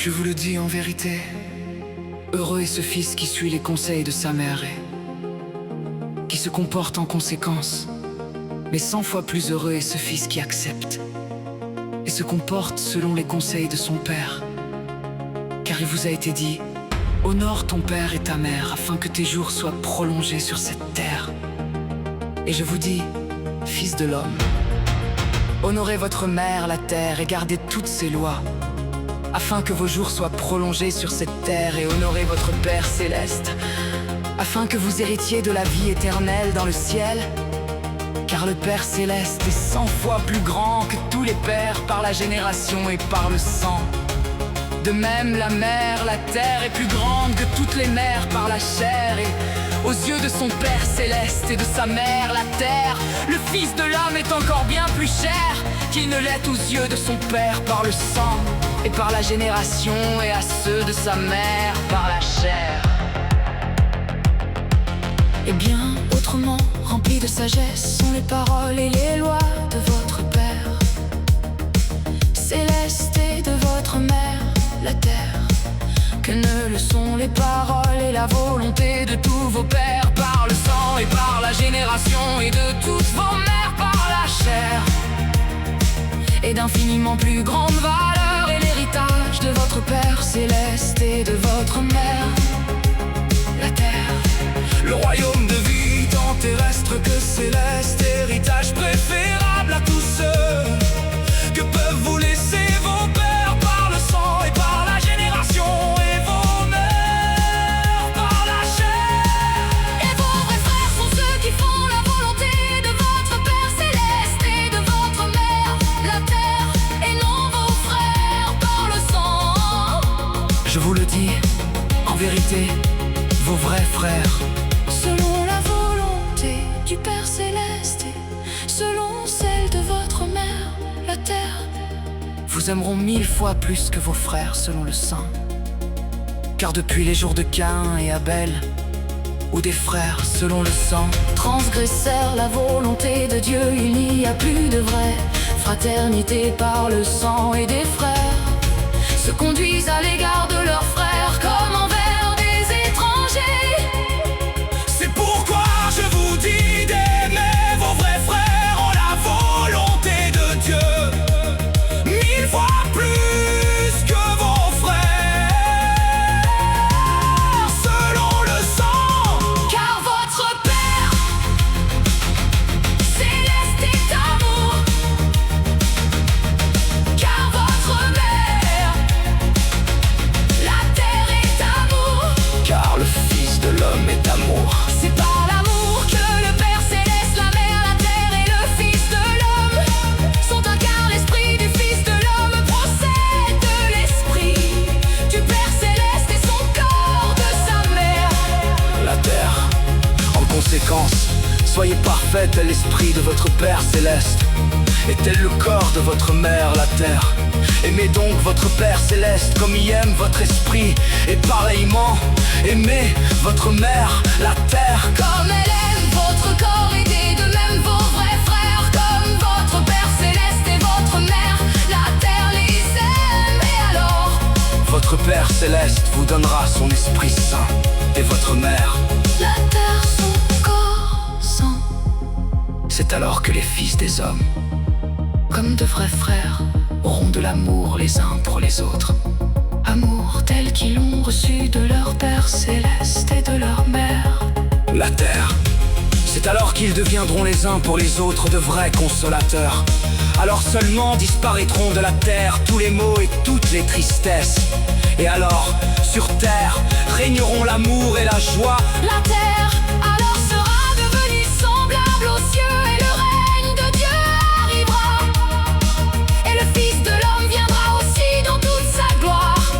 Je vous le dis en vérité, heureux est ce fils qui suit les conseils de sa mère et qui se comporte en conséquence. Mais 100 fois plus heureux est ce fils qui accepte et se comporte selon les conseils de son père. Car il vous a été dit: honore ton père et ta mère afin que tes jours soient prolongés sur cette terre. Et je vous dis, fils de l'homme, honorez votre mère la terre et gardez toutes ses lois, afin que vos jours soient prolongés sur cette terre, et honorez votre Père céleste, afin que vous héritiez de la vie éternelle dans le ciel. Car le Père céleste est 100 fois plus grand que tous les pères par la génération et par le sang. De même la mer, la terre est plus grande que toutes les mers par la chair, et aux yeux de son Père céleste et de sa mère la terre, le Fils de l'homme est encore bien plus cher qu'il ne l'est aux yeux de son Père par le sang et par la génération, et à ceux de sa mère par la chair. Et bien autrement, remplies de sagesse sont les paroles et les lois de votre Père céleste et de votre mère la terre, que ne le sont les paroles et la volonté de tous vos pères par le sang et par la génération, et de toutes vos mères par la chair. Et d'infiniment plus grande valeur est l'héritage de votre Père céleste et de votre mère la terre. Le royaume de vie tant terrestre que céleste, héritage préférable à tous ceux que peuvent vous laisser vos pères par le sang et par la génération, et vos mères par la chair. Et vos vrais frères sont ceux qui font la volonté de votre Père céleste et de votre mère la terre, et non vos frères par le sang. Je vous le dis en vérité, vos vrais frères, Selon la volonté du Père céleste et selon celle de votre mère la terre, vous aimeront 1000 fois plus que vos frères selon le sang. Car depuis les jours de Caïn et Abel, ou des frères selon le sang, transgressèrent la volonté de Dieu, il n'y a plus de vraie fraternité par le sang, et des frères se conduisent à l'égard de leurs frères comme envers des étrangers. C'est pourquoi je vous dis d'aimer vos vrais frères en la volonté de Dieu, 1000 fois plus que vos frères selon le sang. Car votre Père céleste est amour, car votre mère la terre est amour. car le Fils de l'homme est amour. C'est par l'amour que le Père céleste, la mère, la terre et le Fils de l'homme sont un, car l'esprit du Fils de l'homme procède de l'esprit du Père céleste et son corps de sa mère. La terre, en conséquence, soyez parfaite tel l'esprit de votre Père céleste, et tel le corps de votre mère la terre. Aimez donc votre Père céleste comme il aime votre esprit, et pareillement, aimez votre mère la terre. Comme elle aime votre corps, aidez de même vos vrais frères, comme votre Père céleste et votre mère la terre les aime. Et alors, Votre Père céleste vous donnera son Esprit Saint, et votre mère, la terre son corps sang. c'est alors que les fils des hommes, comme de vrais frères, auront de l'amour les uns pour les autres. Amour tel qu'ils l'ont reçu de leur Père céleste et de leur mère La terre, c'est alors qu'ils deviendront les uns pour les autres de vrais consolateurs. Alors seulement disparaîtront de la terre tous les maux et toutes les tristesses. Et alors, sur terre, régneront l'amour et la joie. La terre alors sera devenue semblable aux cieux, et le règne de Dieu arrivera, et le Fils de l'homme viendra aussi dans toute sa gloire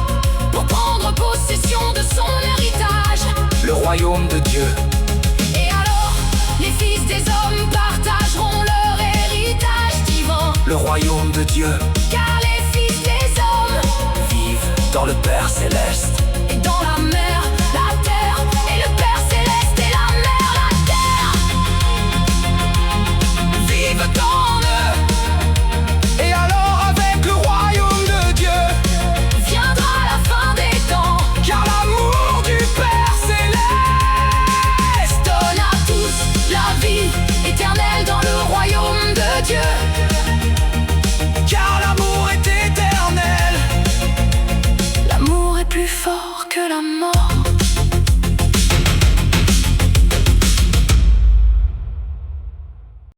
pour prendre possession de son héritage. Le royaume de Dieu, Et alors, les fils des hommes partageront leur héritage divin, le royaume de Dieu, car les fils des hommes vivent dans le Père céleste. et dans la mer, la terre, et le Père céleste et la mer, la terre Vive en eux. Et alors avec le royaume de Dieu viendra la plus fort que la mort.